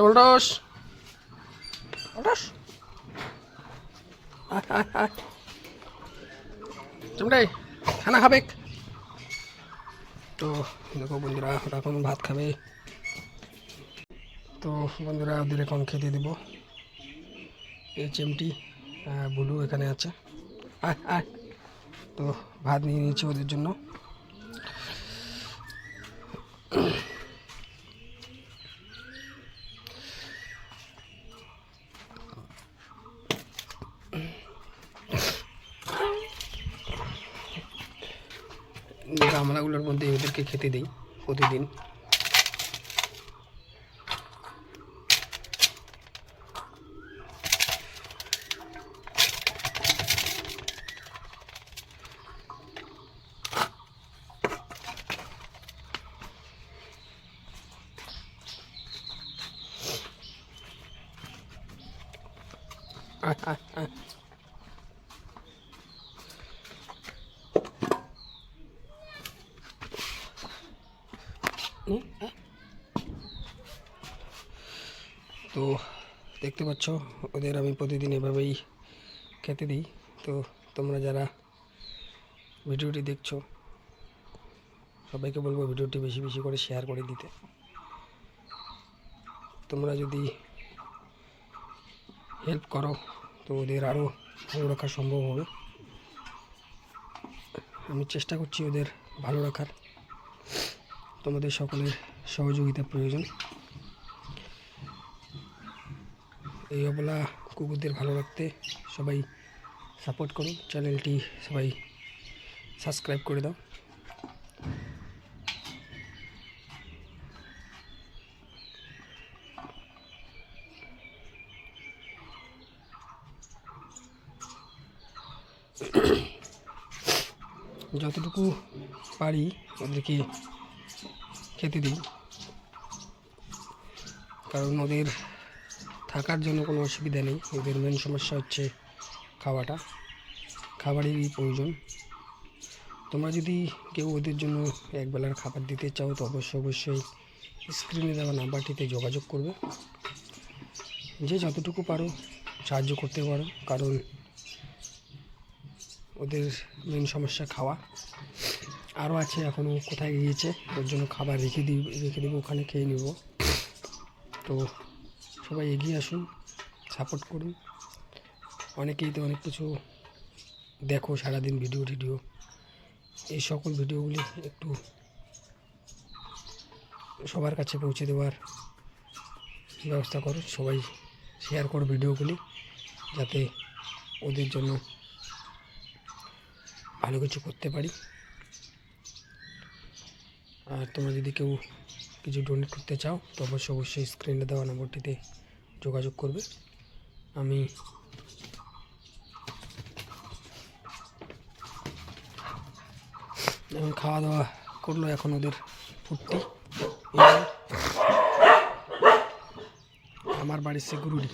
বলটস বলটস চিমটাই খানা খাবে। তো দেখো বন্ধুরা, ওরা এখন ভাত খাবে। তো বন্ধুরা, ওদের এখন খেতে দেবো। এই চিমটি বুলু এখানে আছে। তো ভাত নিয়ে নিয়েছি ওদের জন্য। গামলাগুলোর মধ্যে ওদেরকে খেতে দিই প্রতিদিন। তো দেখতে পাচ্ছ ওদের আমি প্রতিদিন এভাবেই খেতে দিই। তো তোমরা যারা ভিডিওটি দেখছো সবাইকে বলবো ভিডিওটি বেশি বেশি করে শেয়ার করে দিতে। তোমরা যদি হেল্প করো তো ওদের আরও ভালো রাখা সম্ভব হবে। আমি চেষ্টা করছি ওদের ভালো রাখার। তোমাদের সকলের সহযোগিতা প্রয়োজন। এই অবলা কুকুরদের ভালো রাখতে সবাই সাপোর্ট করো। চ্যানেলটি সবাই সাবস্ক্রাইব করে দাও। যতটুকু পারি ওদেরকে খেতে দিই, কারণ ওদের থাকার জন্য কোনো অসুবিধা নেই। ওদের মেন সমস্যা হচ্ছে খাওয়াটা, খাবারেরই প্রয়োজন। তোমরা যদি কেউ ওদের জন্য একবেলার খাবার দিতে চাও তো অবশ্যই স্ক্রিনে দেওয়া নাম্বারটিতে যোগাযোগ করবে। যে যতটুকু পারো সাহায্য করতে পারো, কারণ ওদের মেন সমস্যা খাওয়া। আরও আছে এখনও কোথায় গিয়েছে, ওর জন্য খাবার রেখে দেবো, ওখানে খেয়ে নেব। তো সবাই এগিয়ে আসুন, সাপোর্ট করুন। অনেকেই তো অনেক কিছু দেখো সারাদিন ভিডিও, এই সকল ভিডিওগুলি একটু সবার কাছে পৌঁছে দেওয়ার ব্যবস্থা করো। সবাই শেয়ার করো ভিডিওগুলি, যাতে ওদের জন্য ভালো কিছু করতে পারি। আর তোমরা যদি কেউ কিছু ডোনেট করতে চাও তো অবশ্যই স্ক্রিনে দেওয়া নম্বরটিতে যোগাযোগ করবে। আমি এখন খাওয়া দাওয়া করলো, এখন ওদের ফুর্তি। আমার বাড়ির সিকিউরিটি